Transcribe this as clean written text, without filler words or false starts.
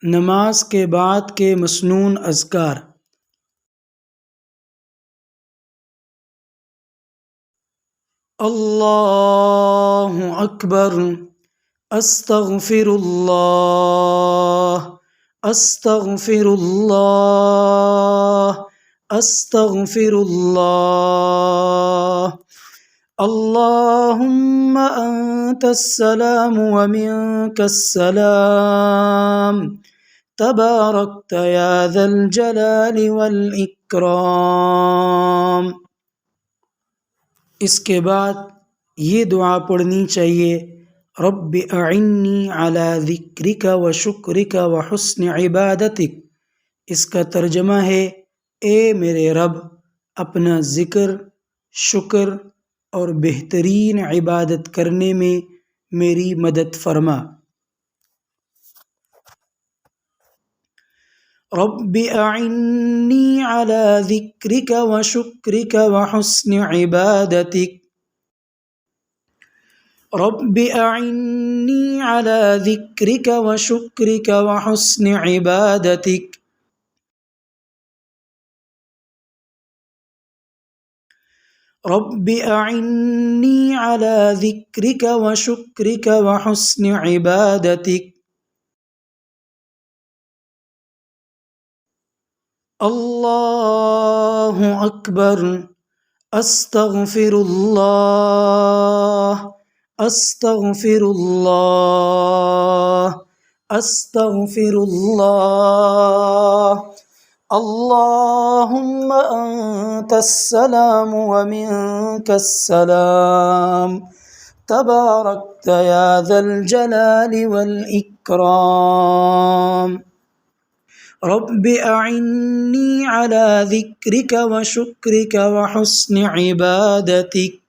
नमाज के बाद के मसनून अज़कार। अल्लाहु अकबर, अस्तगफिरुल्लाह, अस्तगफिरुल्लाह, अस्तगफिरुल्लाह। अल्लाहुम्मा अंतस्सलाम व मिनकस्सलाम, तबारकत या ज़ल जलाली वल इकराम। इसके बाद ये दुआ पढ़नी चाहिए, रब्बि अइन्नी अला ज़िक्रिका व शुक्रिका व हुस्न इबादतिक। इसका तर्जमा है, ए मेरे रब, अपना ज़िक्र, शुक्र और बेहतरीन इबादत करने में मेरी मदद फरमा। रब्बि अइन्नी अला ज़िक्रिका व शुक्रिका व हुस्न इबादतिक। रब्बि अइन्नी अला ज़िक्रिका व शुक्रिका व हुस्न इबादतिक। रब्बि अइन्नी अला ज़िक्रिका व शुक्रिका व हुस्न इबादतिक। अल्लाहु अकबर, अस्तगफिरुल्लाह, अस्तगफिरुल्लाह, अस्तगफिरुल्लाह। अल्लाहुम्मा अंतस्सलाम व मिनकस्सलाम, तबारकत या ज़ल जलाली वल इकराम। रब्बि अइन्नी अला ज़िक्रिका व शुक्रिका व हुस्न इबादतिक।